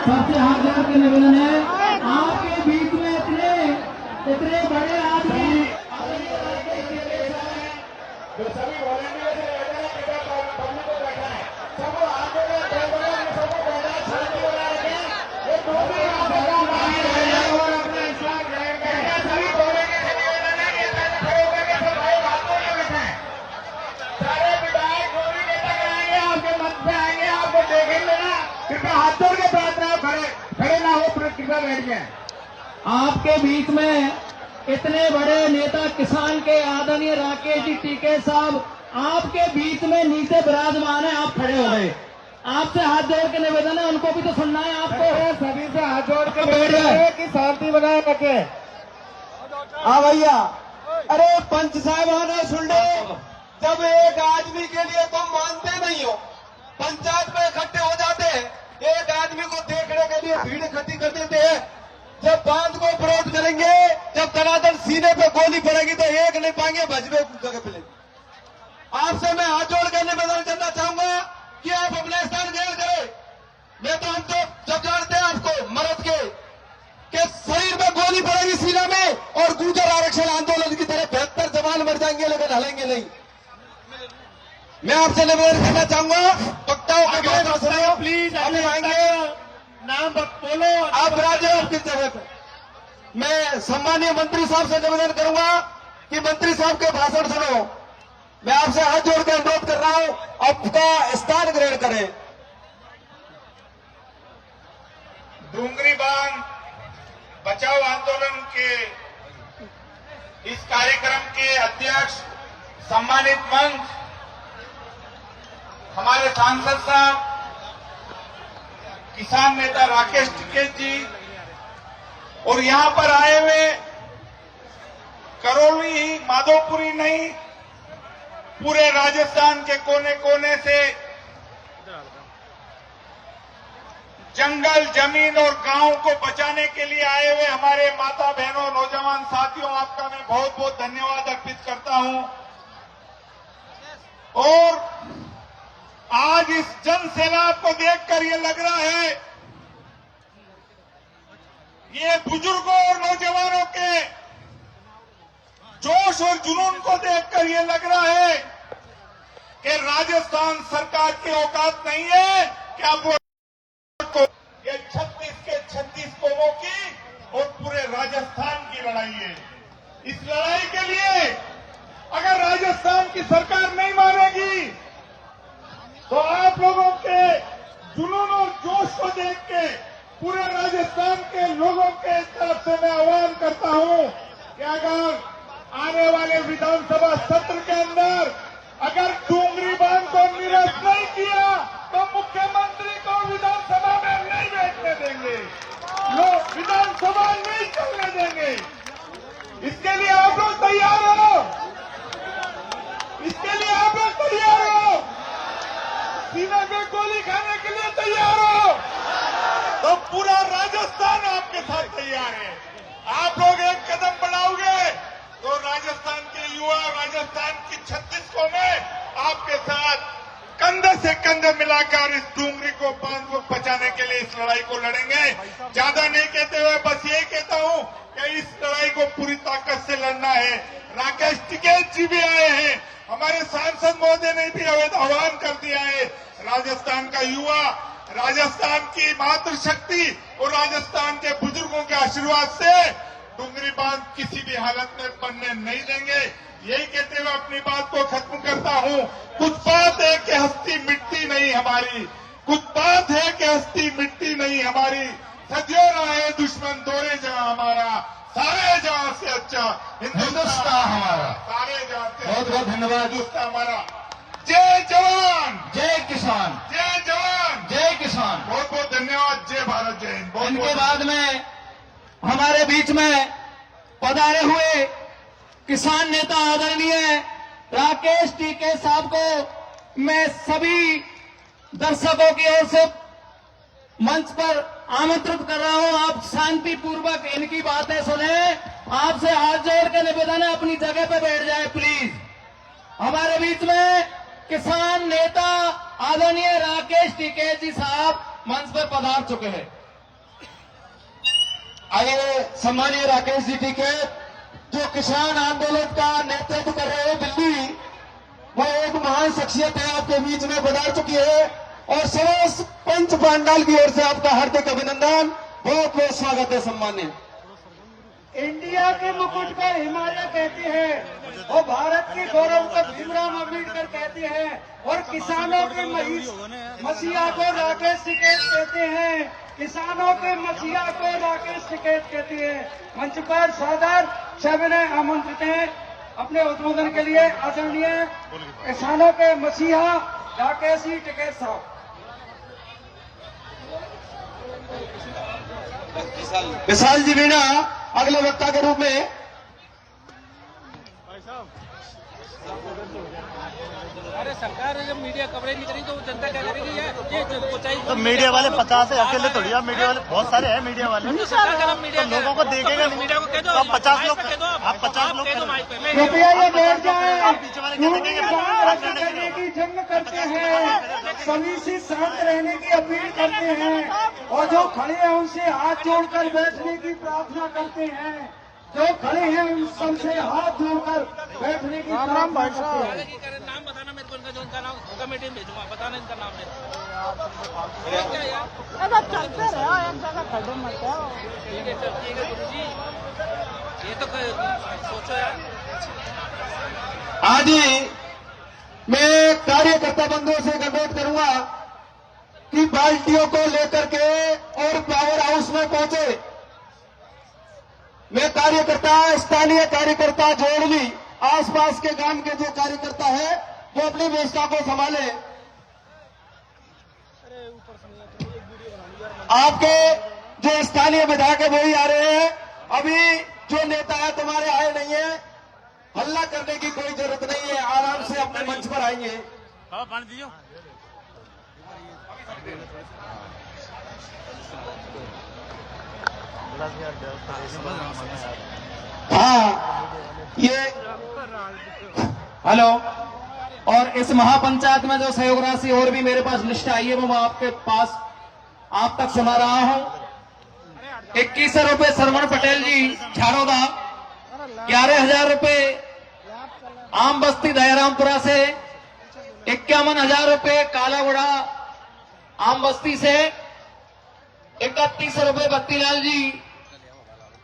सबसे हाथ जोड़ के निवेदन है, आपके बीच में इतने बड़े आदमी जो सभी वॉलंटियर से पब्लिक को बैठा है, सबको आगे में सबको बैठा शांति बना रखें। ये दूसरी बात और अपना इंसान ग्रहण करें। सभी बोलेंगे से निवेदन है कि खड़े होकर के सब भाई बातों में बैठे हैं। सारे विधायक जो भी नेता आएंगे आपके मत पे आएंगे, आपको देखेंगे ना, कृपया हाथ जोड़ के प्रार्थना खड़े ना हो, कृपया बैठ गए। आपके बीच में इतने बड़े नेता किसान के आदरणीय राकेश जी टीके साहब आपके बीच में नीचे विराजमान है, आप खड़े हो गए। आपसे हाथ जोड़ के निवेदन है, उनको भी तो सुनना है आपको। सभी से हाथ जोड़ के बैठ गए कि शांति बनाए रखे। हाँ भैया, अरे पंच साहबान सुन लो, जब एक आदमी के लिए तुम मानते नहीं हो, पंचायत में इकट्ठे हो जाते हैं, एक आदमी को देखने के लिए भीड़ इकट्ठी कर देते हैं। जब बांध को विरोध करेंगे, जब धनाधन सीने पे गोली पड़ेगी तो एक नहीं पाएंगे, भजबे जगह मिलेगी। आपसे मैं हाथ जोड़ कर निवेदन करना चाहूंगा कि आप अपना स्थान ग्रहण करें। मैं तो हम तो जब जानते हैं आपको मर्द के शरीर में गोली पड़ेगी सीना में, और गुर्जर आरक्षण आंदोलन की तरह 72 जवान मर जाएंगे लेकिन हलेंगे नहीं। मैं आपसे निवेदन करना चाहूंगा, वक्ताओं के बाद प्लीज आएंगे, नाम बोलो, आप राज्य आपकी जगह पर। मैं सम्मानीय मंत्री साहब से निवेदन करूंगा कि मंत्री साहब के भाषण सुनो। मैं आपसे हाथ जोड़ कर अनुरोध कर रहा हूं, आपका स्थान ग्रहण करें। डूंगरी बांध बचाओ आंदोलन के इस कार्यक्रम के अध्यक्ष सम्मानित मंच हमारे सांसद साहब किसान नेता राकेश टिकैत जी, और यहां पर आए हुए करौली ही माधोपुरी नहीं, पूरे राजस्थान के कोने कोने से जंगल, जमीन और गांव को बचाने के लिए आए हुए हमारे माता बहनों, नौजवान साथियों, आपका मैं बहुत बहुत धन्यवाद अर्पित करता हूं। और आज इस जन सैलाब को देखकर ये लग रहा है, ये बुजुर्गों और नौजवानों के जोश और जुनून को देखकर ये लग रहा है कि राजस्थान सरकार की औकात नहीं है कि आप को ये 36 के 36 कौमों की और पूरे राजस्थान की लड़ाई है। इस लड़ाई के लिए अगर राजस्थान की सरकार नहीं मानेगी तो आप लोगों के जुनून और जोश को देख के पूरे राजस्थान के लोगों के तरफ से मैं आह्वान करता हूं कि अगर आने वाले विधानसभा सत्र के अंदर अगर डूंगरी बांध को निरस्त नहीं किया तो मुख्यमंत्री को विधानसभा में नहीं बैठने देंगे, लोग विधानसभा नहीं चलने देंगे। इसके लिए आप लोग तैयार हो? इसके लिए आप लोग तैयार हो? सीने में गोली खाने के लिए तैयार हो? तो पूरा राजस्थान आपके साथ तैयार है। आप लोग एक कदम बढ़ाओगे तो राजस्थान के युवा, राजस्थान की 36 कौमें आपके साथ कंधे से कंधे मिलाकर इस डूंगरी को बांध को बचाने के लिए इस लड़ाई को लड़ेंगे। ज्यादा नहीं कहते हुए बस यही कहता हूं कि इस लड़ाई को पूरी ताकत से लड़ना है। राकेश टिकैत जी भी आए हैं, हमारे सांसद महोदय ने भी आह्वान कर दिया है। राजस्थान का युवा, राजस्थान की मातृशक्ति और राजस्थान के बुजुर्गों के आशीर्वाद से डूंगरी बांध किसी भी हालत में बनने नहीं देंगे। यही कहते हुए अपनी बात को खत्म करता हूं। कुछ बात है कि हस्ती मिटती नहीं हमारी, कुछ बात है कि हस्ती मिटती नहीं हमारी। सदियों रहे दुश्मन दौरे जहां हमारा, सारे जहां से अच्छा हिंदुस्तान हमारा, सारे जहां से बहुत बहुत धन्यवाद। हिंदुस्तान हमारा। जय जवान, जय किसान, जय जवान, जय किसान। बहुत बहुत धन्यवाद। जय भारत, जय हिंद। इनके बाद में हमारे बीच में पधारे हुए किसान नेता आदरणीय राकेश टीके साहब को मैं सभी दर्शकों की ओर से मंच पर आमंत्रित कर रहा हूं, आप शांति पूर्वक इनकी बातें सुने। आपसे हाथ जोड़ के निवेदन है, अपनी जगह पे बैठ जाए प्लीज। हमारे बीच में किसान नेता आदरणीय राकेश टिकैत जी साहब मंच पर पधार चुके हैं। आइए सम्मानीय राकेश जी टिकैत, जो किसान आंदोलन का नेतृत्व कर रहे हैं दिल्ली, वो एक महान शख्सियत है, आपके बीच में पधार चुकी है और समस्त पंच पांडाल की ओर से आपका हार्दिक अभिनंदन, बहुत बहुत स्वागत है। सम्मान्य इंडिया के मुकुट को हिमालय कहते हैं और भारत के गौरव को भीमराव अम्बेडकर कहते हैं और किसानों के मसीहा को राकेश टिकैत कहते हैं। किसानों के मसीहा को राकेश टिकैत कहते हैं। मंच पर सादर सविनय आमंत्रित हैं अपने उद्बोधन के लिए आदरणीय किसानों के मसीहा राकेश जी टिकैत साहब। विशाल जी मीणा अगले वक्ता के रूप में। अरे सरकार जब मीडिया कवरेज नहीं करेगी तो जनता क्या करेगी? ये चाहिए तो मीडिया वाले 50 है, अकेले थोड़ी है। मीडिया वाले बहुत सारे हैं। मीडिया वाले तो लोगों को देखेंगे नहीं। मीडिया को कह दो, आप 50 लोग, आप 50 लोग कृपया ये बैठ जाए। पीछे वाले क्या देखेंगे? करने की जंग करते हैं, सभी से शांत रहने की अपील करते हैं और जो खड़े हैं उनसे हाथ जोड़कर बैठने की प्रार्थना करते हैं। जो खड़े हैं उन सबसे हाथ जोड़कर बैठने की प्रार्थना करते हैं। नाम बताना मेरे को, इनका जो इनका नाम कमेटी में भेजूंगा, बताना इनका नाम मेरे क्या यार चलते रहो, एक जगह खड़े मत हो। ठीक है गुरु जी, ये तो सोचो यार। आज ही मैं कार्यकर्ता बंधुओं से अनुरोध करूंगा कि बाल्टियों को लेकर के और पावर हाउस में पहुंचे। मैं कार्यकर्ता, स्थानीय कार्यकर्ता जोड़ ली, आसपास के गांव के जो कार्यकर्ता है वो अपनी व्यवस्था को संभाले। आपके जो स्थानीय विधायक है वही आ रहे हैं। अभी जो नेता है तुम्हारे आए नहीं है, हल्ला करने की कोई जरूरत नहीं है, आराम से अपने मंच पर आएंगे। हाँ, ये हेलो। और इस महापंचायत में जो सहयोग राशि और भी मेरे पास लिस्ट आई है वो मैं आपके पास आप तक सुना रहा हूं। 2100 रुपए सरवण पटेल जी झाड़ोदा, 11,000 रुपए आम बस्ती दयारामपुरा से, 51,000 रुपए कालागुड़ा आम बस्ती से, 3100 रुपए बत्तीलाल जी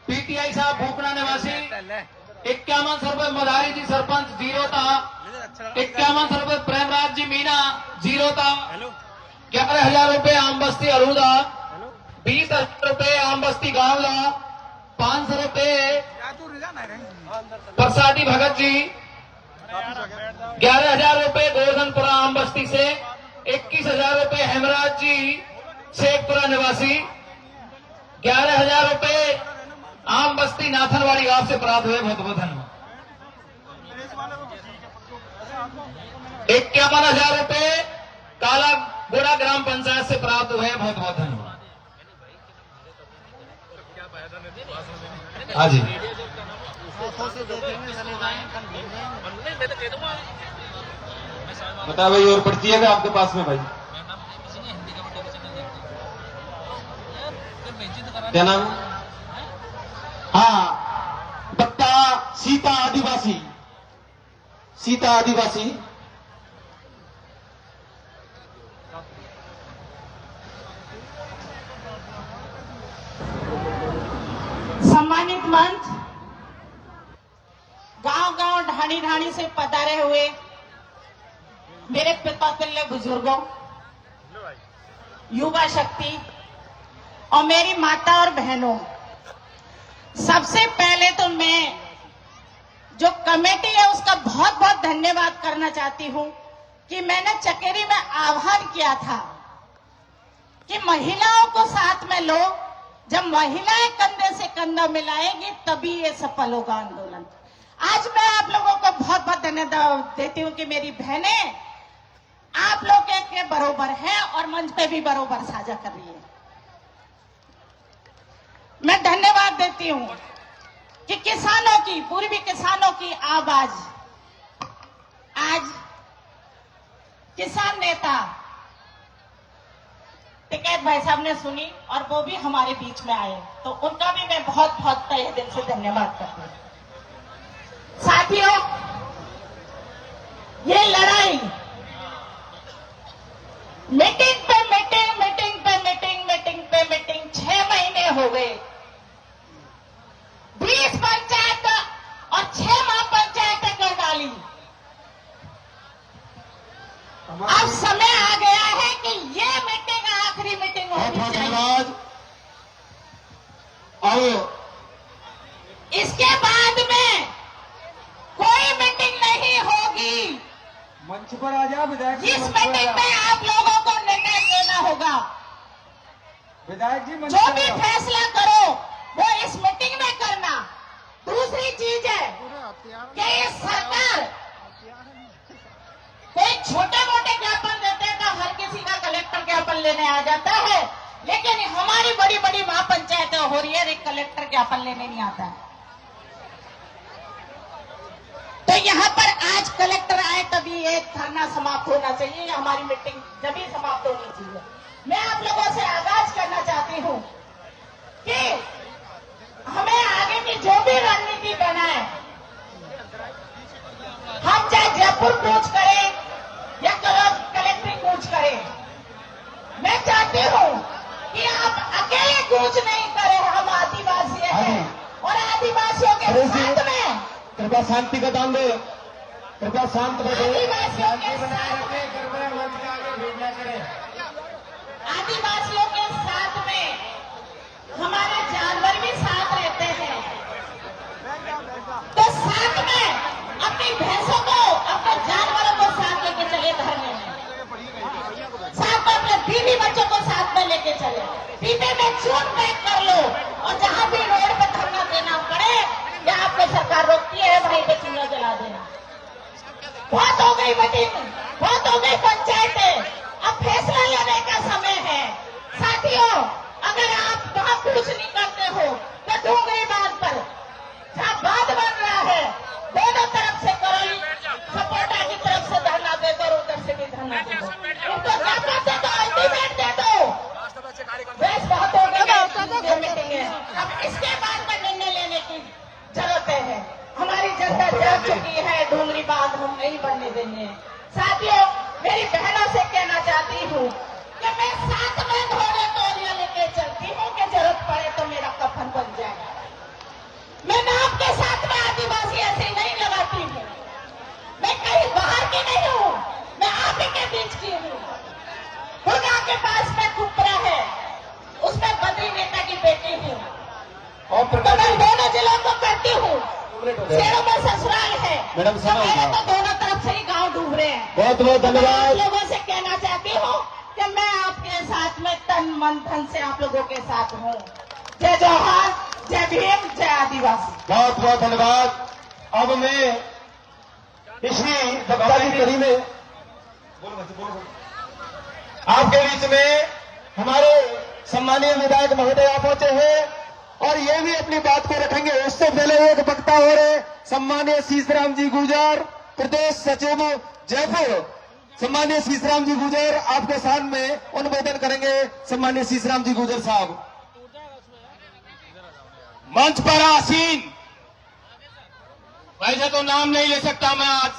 पीटीआई साहब भूपना निवासी, 5100 रुपए मधारी जी सरपंच जीरोता, 5100 रुपए प्रेमराज जी मीना जीरोता, 11,000 रुपए आम बस्ती अरूदा, 20,000 रुपए आम बस्ती गांवला, 500 रुपए परसादी भगत जी, 11,000 रुपए गोवर्धनपुरा आम बस्ती से, 21,000 रुपए हेमराज जी शेखपुरा निवासी, 11,000 रुपए आम बस्ती नाथनवाड़ी गांव से प्राप्त हुए, बहुत बहुत धन्यवाद। 51,000 रुपए कालागुड़ा ग्राम पंचायत से प्राप्त हुए, बहुत बहुत धन्यवाद। हाँ जी, बता भाई, और पड़ती है क्या आपके पास में भाई? क्या नाम? हाँ, बत्ता सीता आदिवासी, सीता आदिवासी। सम्मानित मंच, गांव-गांव ढाणी-ढाणी से पधारे हुए मेरे पिता तुल्य बुजुर्गों, युवा शक्ति और मेरी माता और बहनों, सबसे पहले तो मैं जो कमेटी है उसका बहुत बहुत धन्यवाद करना चाहती हूं कि मैंने चकेरी में आह्वान किया था कि महिलाओं को साथ में लो। जब महिलाएं कंधे से कंधा मिलाएंगी तभी ये सफल होगा आंदोलन। आज मैं आप लोगों को बहुत बहुत धन्यवाद देती हूं कि मेरी बहनें आप लोग के बरोबर हैं और मंच पे भी बरोबर साझा कर रही है। मैं धन्यवाद देती हूं कि किसानों की, पूर्वी किसानों की आवाज आज किसान नेता टिकैत भाई साहब ने सुनी और वो भी हमारे बीच में आए, तो उनका भी मैं बहुत बहुत तहे दिल से धन्यवाद करती हूं। साथियों, ये लड़ाई मीटिंग पे मीटिंग, मीटिंग पे मीटिंग, मीटिंग पे मीटिंग 6 महीने हो गए। 20 पंचायत और 6 महापंचायतें कर डाली। अब समय आ गया है कि ये मीटिंग आखिरी मीटिंग होनी चाहिए। धन्यवाद। और इसके बाद में कोई मीटिंग नहीं होगी। मंच पर आ जा विधायक जी, इस मंच पर आ मीटिंग जा। में आप लोगों को निर्णय लेना होगा। विधायक जी मंच जो पर भी आ। फैसला करो वो इस मीटिंग में करना। दूसरी चीज है कि ये सरकार कोई छोटे मोटे ज्ञापन देते हैं तो हर किसी का कलेक्टर ज्ञापन लेने आ जाता है, लेकिन हमारी बड़ी बड़ी महापंचायतें हो रही है, एक कलेक्टर ज्ञापन लेने नहीं आता है। तो यहाँ पर आज कलेक्टर आए तभी एक धरना समाप्त होना चाहिए, या हमारी मीटिंग जब ही समाप्त होनी चाहिए। मैं आप लोगों से आगाज करना चाहती हूँ कि हमें आगे की जो भी रणनीति बनाए, हम चाहे जयपुर कूच करें या कलेक्ट्री कूच करें, मैं चाहती हूँ कि आप अकेले कूच नहीं करें। हम आदिवासी हैं और आदिवासियों के साथ में, कृपया शांति का दान दे, कृपया शांत बैठे। आदिवासियों के साथ में, कृपया मंच के आगे भेजना करें। आदिवासियों के साथ में हमारे जानवर भी साथ रहते हैं, तो साथ में अपनी भैंसों को, अपने जानवरों को साथ लेके चले धरने में, साथ में अपने बीवी बच्चों को साथ में लेके चले। पीपे में चून पैक कर लो और जहां भी रोड पे धरना देना पड़े या आपको सरकार रोकती है वहीं पे चूल्हा जला देना। बहुत हो गई मीटिंग, बहुत हो गई पंचायतें, अब फैसला लेने का समय है। साथियों, अगर आप वहां कुछ नहीं करते हो तो डूंगरी बांध पर जहां बांध बन रहा है, दोनों तरफ से करोली सपोर्टा की तरफ से धरना दे दो और उधर से भी धरना दे दो। उनको ज्ञापन दे दो, अल्टीमेट दे दो। बस बहुत हो गई मीटिंग है, अब इसके बाद में निर्णय लेने की जरूरत है। हमारी जनता जाग चुकी है, डूंगरी बांध हम नहीं बनने देंगे। साथियों, मेरी बहनों से कहना चाहती हूँ कि मैं साथ में घोड़े तोलियां लेके चलती हूँ कि जरूरत पड़े तो मेरा कफन बन जाए। मैं नाम के साथ में आदिवासी ऐसे नहीं लगाती हूँ, मैं कहीं बाहर की नहीं हूँ, मैं आप ही के बीच की हूँ। खुदा के पास में कुपरा है, उसमें बद्री नेता की बेटी हूँ, तो मैं दोनों जिलों को करती हूँ। शेरों में ससुराल है, मैडम, तो समय मेरे हो तो दोनों तरफ से ही गांव डूब रहे हैं। बहुत बहुत मैं आप धन्यवाद। लोगों से कहना चाहती हूँ कि मैं आपके साथ में तन मन धन से आप लोगों के साथ हूँ। जय जवाहर, जय भीम, जय आदिवासी। बहुत बहुत धन्यवाद। अब मैं इसी वक्ता की कड़ी में आपके बीच में हमारे सम्मानीय विधायक महोदय आप पहुंचे हैं और ये भी अपनी बात को रखेंगे। उससे पहले एक वक्ता और है, सम्मानीय शीशराम जी गुर्जर, प्रदेश सचिव जयपुर। सम्मानीय शीशराम जी गुर्जर आपके सामने अनुमोदन करेंगे। सम्मानीय शीशराम जी गुर्जर साहब मंच पर आसीन। वैसे तो नाम नहीं ले सकता मैं आज,